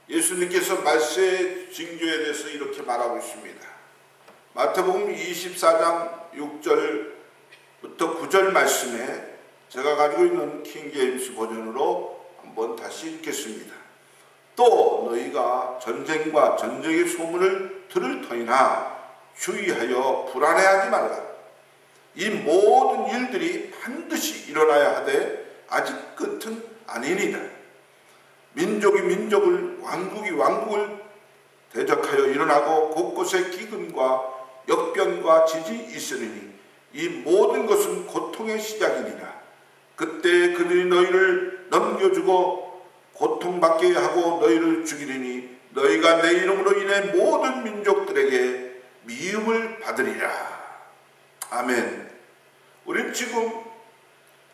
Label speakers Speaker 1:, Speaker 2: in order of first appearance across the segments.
Speaker 1: 예수님께서 말세의 징조에 대해서 이렇게 말하고 있습니다. 마태복음 24장 6절부터 9절 말씀에 제가 가지고 있는 킹제임스 버전으로 한번 다시 읽겠습니다. 또 너희가 전쟁과 전쟁의 소문을 들을 터이나 주의하여 불안해하지 말라. 이 모든 일들이 반드시 일어나야 하되 아직 끝은 아니니라. 민족이 민족을, 왕국이 왕국을 대적하여 일어나고 곳곳에 기근과 역병과 지지 있으리니 이 모든 것은 고통의 시작이니라. 그때 그들이 너희를 넘겨주고 고통받게 하고 너희를 죽이리니 너희가 내 이름으로 인해 모든 민족들에게 미움을 받으리라. 아멘. 우린 지금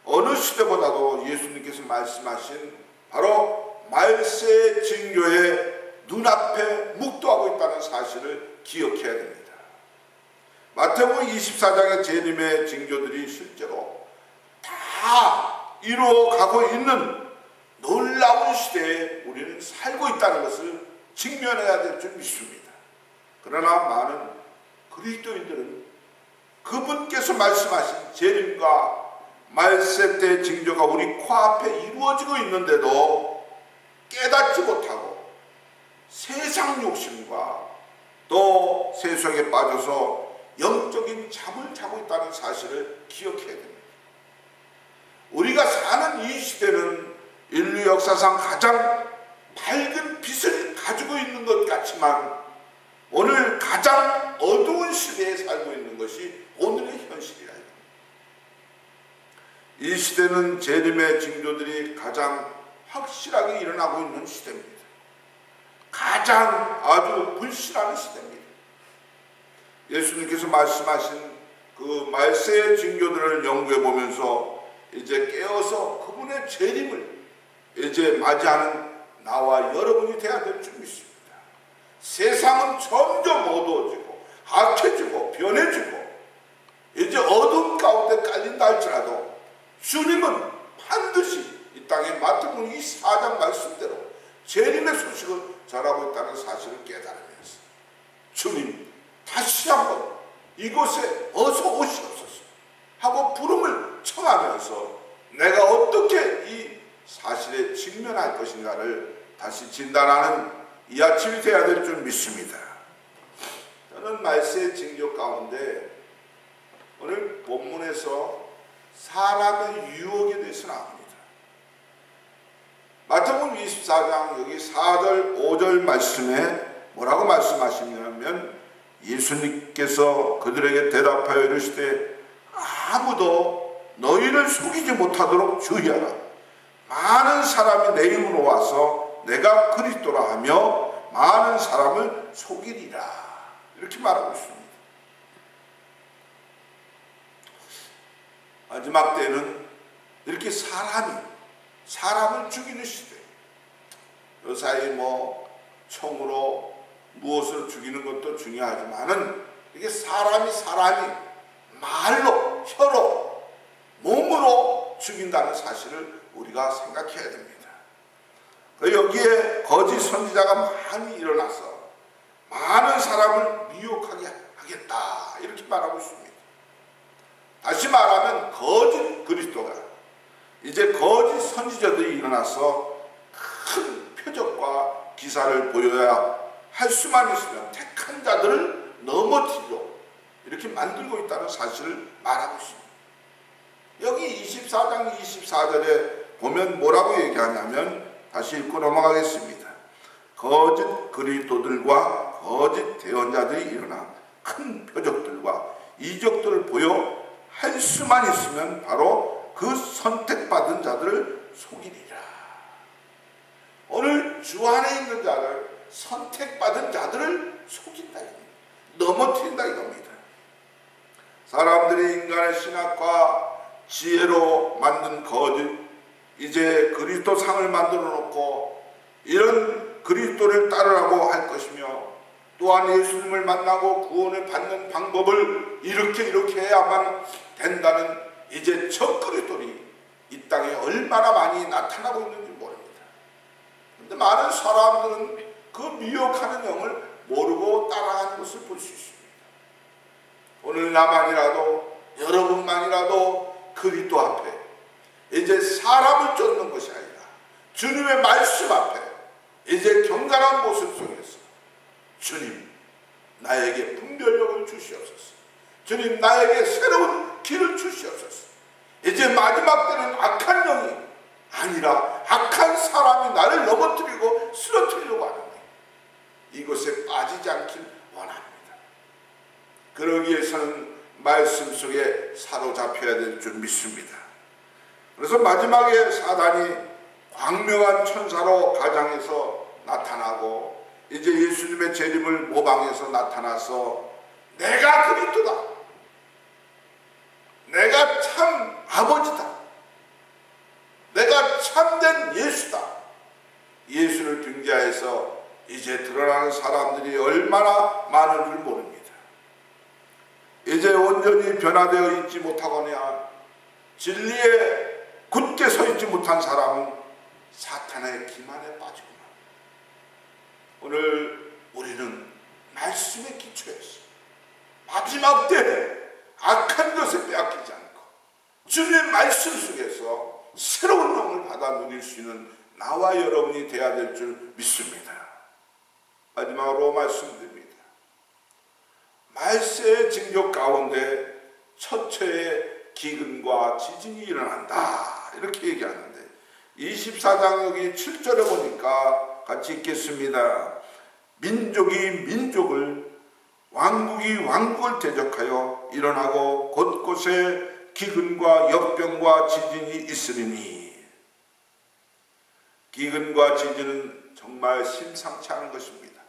Speaker 1: 어느 시대보다도 예수님께서 말씀하신 바로 말세의 징조에 눈앞에 묵도하고 있다는 사실을 기억해야 됩니다. 마태복음 24장의 재림의 징조들이 실제로 다 이루어가고 있는 놀라운 시대에 우리는 살고 있다는 것을 직면해야 될 줄 믿습니다. 그러나 많은 그리스도인들은 그분께서 말씀하신 재림과 말세 때 징조가 우리 코앞에 이루어지고 있는데도 깨닫지 못하고 세상 욕심과 또 세속에 빠져서 영적인 잠을 자고 있다는 사실을 기억해야 됩니다. 우리가 사는 이 시대는 인류 역사상 가장 밝은 빛을 가지고 있는 것 같지만 오늘 가장 어두운 시대에 살고 있는 것이 오늘의 현실이라. 이 시대는 재림의 징조들이 가장 확실하게 일어나고 있는 시대입니다. 가장 아주 불신하는 시대입니다. 예수님께서 말씀하신 그 말세의 징조들을 연구해 보면서 이제 깨어서 그분의 재림을 이제 맞이하는 나와 여러분이 되어야 될 줄 믿습니다. 세상은 점점 어두워지고 악해지고 변해지고 이제 어둠 가운데 깔린다 할지라도 주님은 반드시 이 땅에 마태복음 24장 말씀대로 재림의 소식을 전하고 있다는 사실을 깨달으면서 주님 다시 한번 이곳에 어서 오시옵소서 하고 부름을 청하면서 내가 어떻게 이 사실에 직면할 것인가를 다시 진단하는 이 아침이 되어야 될 줄 믿습니다. 저는 말세의 징조 가운데 오늘 본문에서 사람의 유혹에 대해서 나옵니다. 마태복음 24장 여기 4절 5절 말씀에 뭐라고 말씀하시냐면 예수님께서 그들에게 대답하여 이르시되 아무도 너희를 속이지 못하도록 주의하라. 많은 사람이 내 이름으로 와서 내가 그리스도라 하며 많은 사람을 속이리라. 이렇게 말하고 있습니다. 마지막 때는 이렇게 사람을 죽이는 시대. 요사이 총으로 무엇을 죽이는 것도 중요하지만은 이게 사람이 말로, 혀로, 몸으로 죽인다는 사실을 우리가 생각해야 됩니다. 여기에 거짓 선지자가 많이 일어나서 많은 사람을 미혹하게 하겠다 이렇게 말하고 있습니다. 다시 말하면 거짓 그리스도가 이제 거짓 선지자들이 일어나서 큰 표적과 기사를 보여야 할 수만 있으면 택한 자들을 넘어뜨리려 이렇게 만들고 있다는 사실을 말하고 있습니다. 여기 24장 24절에 보면 뭐라고 얘기하냐면 다시 읽고 넘어가겠습니다. 거짓 그리스도들과 거짓 대언자들이 일어나 큰 표적들과 이적들을 보여 할 수만 있으면 바로 그 선택받은 자들을 속이리라. 오늘 주 안에 있는 자를 선택받은 자들을 속인다 이겁니다. 넘어뜨린다 이겁니다. 사람들이 인간의 신학과 지혜로 만든 거짓 이제 그리스도 상을 만들어 놓고 이런 그리스도를 따르라고 할 것이며 또한 예수님을 만나고 구원을 받는 방법을 이렇게 해야만 된다는 이제 저 그리스도들이 이 땅에 얼마나 많이 나타나고 있는지 모릅니다. 그런데 많은 사람들은 그 미혹하는 영을 모르고 따라가는 것을 볼 수 있습니다. 오늘 나만이라도 여러분만이라도 그리스도 앞에 이제 사람을 쫓는 것이 아니라 주님의 말씀 앞에 이제 경건한 모습 속에서 주님 나에게 분별력을 주시옵소서. 주님 나에게 새로운 길을 주시옵소서. 이제 마지막 때는 악한 영이 아니라 악한 사람이 나를 넘어뜨리고 쓰러뜨리려고 하는데 이것에 빠지지 않길 원합니다. 그러기 위해서는 말씀 속에 사로잡혀야 될 줄 믿습니다. 그래서 마지막에 사단이 광명한 천사로 가장에서 나타나고 이제 예수님의 재림을 모방해서 나타나서 내가 그리스도다, 내가 참 아버지다, 내가 참된 예수다, 예수를 등장해서 이제 드러나는 사람들이 얼마나 많은 줄 모릅니다. 이제 온전히 변화되어 있지 못하거나 진리에 굳게 서 있지 못한 사람은 사탄의 기만에 빠지구나. 오늘 우리는 말씀에 기초해서 마지막 때에 악한 것에 빼앗기지 않고 주님의 말씀 속에서 새로운 영을 받아 누릴 수 있는 나와 여러분이 되어야 될 줄 믿습니다. 마지막으로 말씀드립니다. 말세의 징조 가운데 첫째의 기근과 지진이 일어난다 이렇게 얘기하는데 24장 여기 7절에 보니까 같이 읽겠습니다. 민족이 민족을 왕국이 왕국을 대적하여 일어나고 곳곳에 기근과 역병과 지진이 있으리니 기근과 지진은 정말 심상치 않은 것입니다.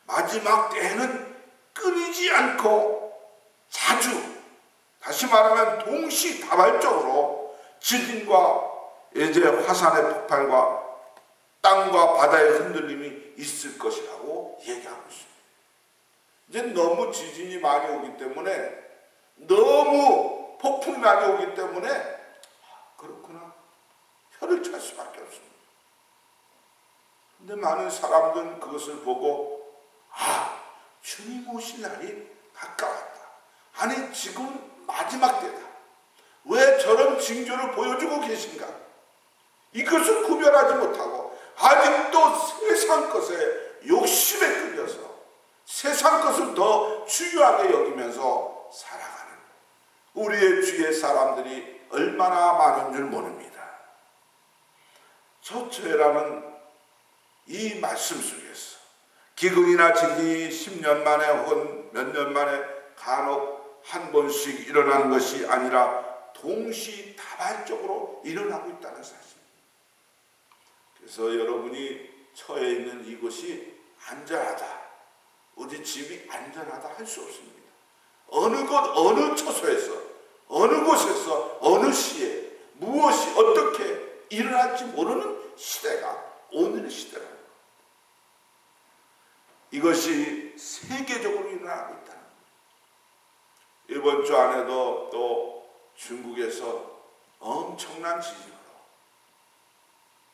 Speaker 1: 마지막 때에는 끊이지 않고 자주 다시 말하면 동시다발적으로 지진과 이제 화산의 폭발과 땅과 바다의 흔들림이 있을 것이라고 얘기하고 있습니다. 이제 너무 지진이 많이 오기 때문에 너무 폭풍이 많이 오기 때문에 그렇구나 혀를 찰 수밖에 없습니다. 근데 많은 사람들은 그것을 보고 주님 오실 날이 가까웠다. 아니 지금 마지막 때다. 왜 저런 징조를 보여주고 계신가? 이것을 구별하지 못하고 아직도 세상 것에 욕심에 끌려서 세상 것을 더 중요하게 여기면서 살아가는 우리의 주위의 사람들이 얼마나 많은 줄 모릅니다. 첫째라는 이 말씀 속에서 기근이나 지진이 10년 만에 혹은 몇 년 만에 간혹 한 번씩 일어나는 것이 아니라 동시다발적으로 일어나고 있다는 사실. 그래서 여러분이 처해 있는 이곳이 안전하다, 우리 집이 안전하다 할 수 없습니다. 어느 곳 어느 처소에서 어느 곳에서 어느 시에 무엇이 어떻게 일어날지 모르는 시대가 오늘의 시대라는 것. 이것이 세계적으로 일어나고 있다. 이번 주 안에도 또 중국에서 엄청난 지진으로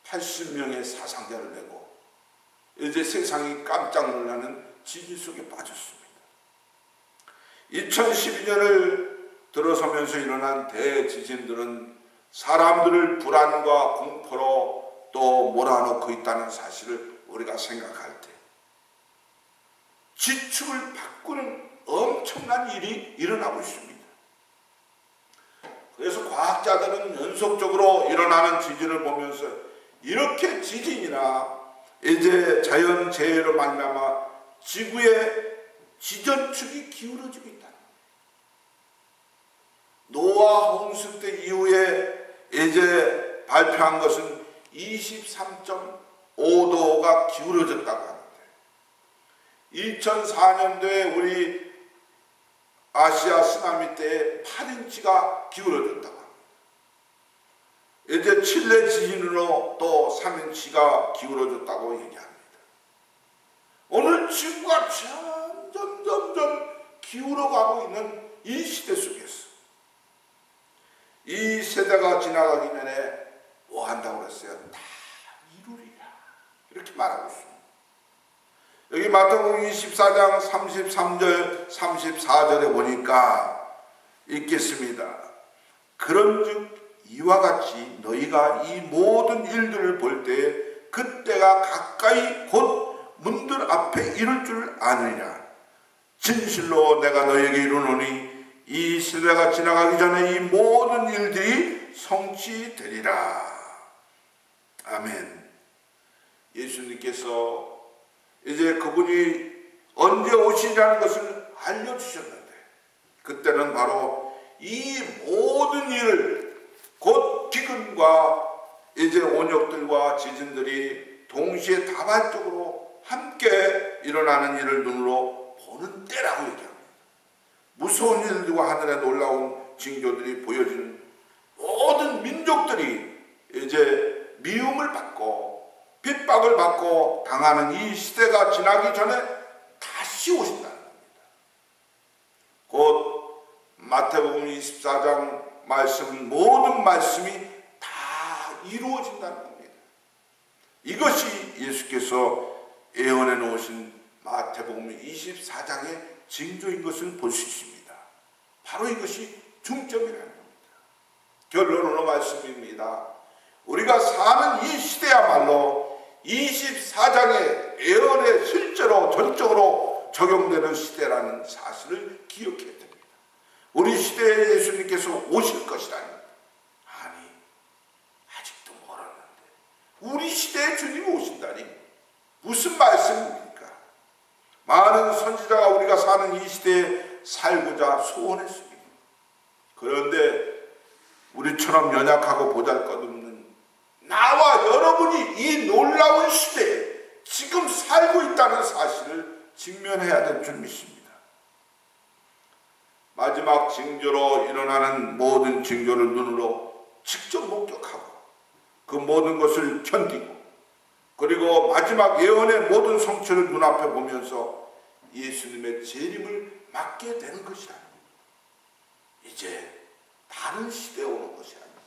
Speaker 1: 80명의 사상자를 내고 이제 세상이 깜짝 놀라는 지진 속에 빠졌습니다. 2012년을 들어서면서 일어난 대지진들은 사람들을 불안과 공포로 또 몰아넣고 있다는 사실을 우리가 생각할 때 지축을 바꾸는 엄청난 일이 일어나고 있습니다. 그래서 과학자들은 연속적으로 일어나는 지진을 보면서 이렇게 지진이나 이제 자연재해로 말미암아 지구의 지전축이 기울어지고 있다. 노아 홍수 때 이후에 이제 발표한 것은 23.5도가 기울어졌다고 하는데 2004년도에 우리 아시아 쓰나미 때 8인치가 기울어졌다고 합니다. 이제 칠레 지진으로 또 3인치가 기울어졌다고 얘기합니다. 오늘 지구가 점점 기울어가고 있는 이 시대 속에서 이 세대가 지나가기 전에 뭐 한다고 그랬어요? 다 이루리라 이렇게 말하고 있습니다. 여기 마태복음 24장 33절 34절에 보니까 읽겠습니다. 그런즉 이와 같이 너희가 이 모든 일들을 볼 때에 그때가 가까이 곧 문들 앞에 이를 줄 아느냐. 진실로 내가 너희에게 이르노니 이 시대가 지나가기 전에 이 모든 일들이 성취되리라. 아멘. 예수님께서 이제 그분이 언제 오시리라는 것을 알려주셨는데, 그때는 바로 이 모든 일을, 곧 기근과 이제 온역들과 지진들이 동시에 다발적으로 함께 일어나는 일을 눈으로 보는 때라고 얘기합니다. 무서운 일들과 하늘의 놀라운 징조들이 보여지는 모든 민족들이 이제 미움을 받고 핍박을 받고 당하는 이 시대가 지나기 전에 다시 오신다는 겁니다. 곧 마태복음 24장 말씀, 모든 말씀이 다 이루어진다는 겁니다. 이것이 예수께서 예언해 놓으신 마태복음 24장의 징조인 것을 볼 수 있습니다. 바로 이것이 중점이라는 겁니다. 결론으로 말씀입니다. 우리가 사는 이 시대야말로 24장의 예언에 실제로 전적으로 적용되는 시대라는 사실을 기억해야 됩니다. 우리 시대에 예수님께서 오실 것이라니, 아니 아직도 멀었는데 우리 시대에 주님이 오신다니 무슨 말씀입니까? 많은 선지자가 우리가 사는 이 시대에 살고자 소원했습니다. 그런데 우리처럼 연약하고 보잘것없는 나와 여러분이 이 놀라운 시대에 지금 살고 있다는 사실을 직면해야 될 줄 믿습니다. 마지막 징조로 일어나는 모든 징조를 눈으로 직접 목격하고 그 모든 것을 견디고, 그리고 마지막 예언의 모든 성취를 눈앞에 보면서 예수님의 재림을 맞게 되는 것이라. 이제 다른 시대에 오는 것이 아닙니다.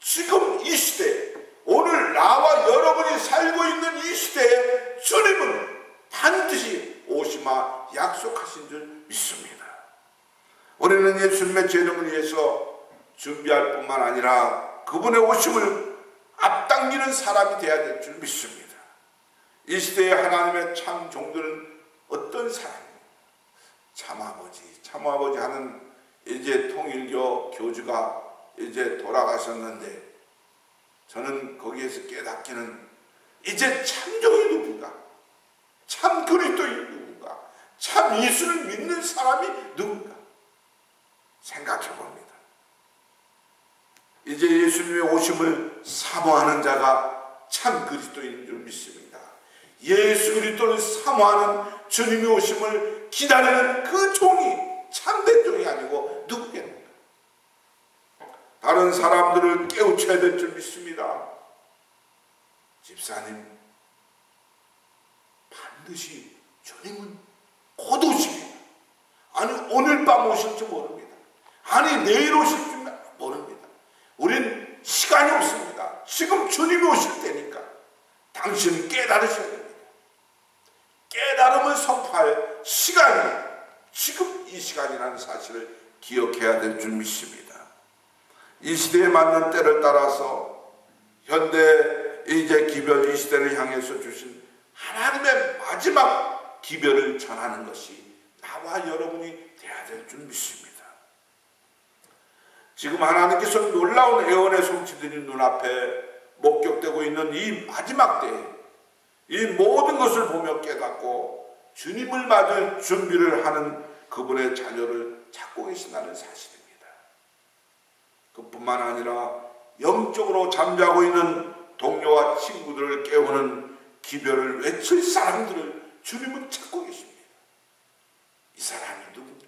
Speaker 1: 지금 이 시대, 오늘 나와 여러분이 살고 있는 이 시대에 주님은 반드시 오시마 약속하신 줄 믿습니다. 우리는 예수님의 재림을 위해서 준비할 뿐만 아니라 그분의 오심을 앞당기는 사람이 되어야 될 줄 믿습니다. 이 시대에 하나님의 참 종들은 어떤 사람입니까? 참아버지 하는 이제 통일교 교주가 이제 돌아가셨는데, 저는 거기에서 깨닫기는 이제 참종이 누군가, 참 그리스도인이 누군가, 참 예수를 믿는 사람이 누군가 생각해 봅니다. 이제 예수님의 오심을 사모하는 자가 참 그리스도인인 줄 믿습니다. 예수 그리스도를 사모하는 주님의 오심을 기다리는 그 종이 참된 종이 아니고 누구겠는가? 다른 사람들을 깨우쳐야 될 줄 믿습니다. 집사님, 반드시 주님은 곧 오십니다. 아니 오늘 밤 오실지 모릅니다. 아니 내일 오실지 모릅니다. 우린 시간이 없습니다. 지금 주님이 오실 때니까 당신은 깨달으셔야 됩니다. 깨달음을 선포할 시간이 지금 이 시간이라는 사실을 기억해야 될 줄 믿습니다. 이 시대에 맞는 때를 따라서 현대 이제 기별 이 시대를 향해서 주신 하나님의 마지막 기별을 전하는 것이 나와 여러분이 되어야 될 줄 믿습니다. 지금 하나님께서 놀라운 예언의 성취들이 눈앞에 목격되고 있는 이 마지막 때에 이 모든 것을 보며 깨닫고 주님을 맞을 준비를 하는 그분의 자녀를 찾고 계신다는 사실입니다. 그뿐만 아니라 영적으로 잠자고 있는 동료와 친구들을 깨우는 기별을 외칠 사람들을 주님은 찾고 계십니다. 이 사람이 누군가?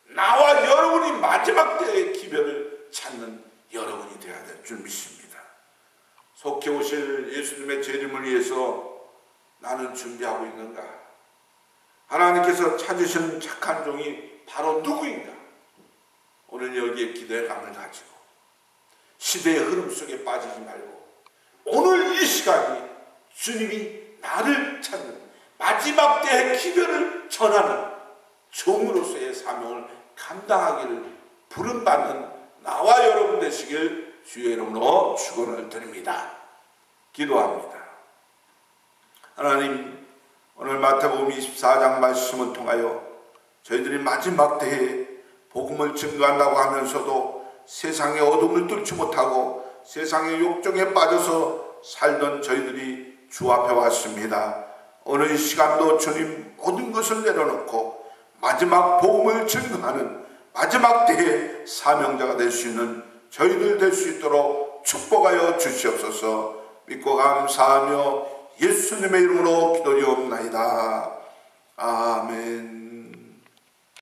Speaker 1: 나와 여러분이 마지막 때의 기별을 찾는 여러분이 되어야 될 줄 믿습니다. 속히 오실 예수님의 재림을 위해서 나는 준비하고 있는가? 하나님께서 찾으신 착한 종이 바로 누구인가? 오늘 여기에 기대의 감을 가지고 시대의 흐름 속에 빠지지 말고 오늘 이 시간이 주님이 나를 찾는 마지막 때의 기별을 전하는 종으로서의 사명을 감당하기를 부름받는 나와 여러분 되시길 주의 이름으로 축원을 드립니다. 기도합니다. 하나님, 오늘 마태복음 24장 말씀을 통하여 저희들이 마지막 때에 복음을 증거한다고 하면서도 세상의 어둠을 뚫지 못하고 세상의 욕정에 빠져서 살던 저희들이 주 앞에 왔습니다. 오늘 이 시간도 주님 모든 것을 내려놓고 마지막 복음을 증거하는 마지막 때의 사명자가 될 수 있는 저희들 될 수 있도록 축복하여 주시옵소서. 믿고 감사하며 예수님의 이름으로 기도리옵나이다. 아멘.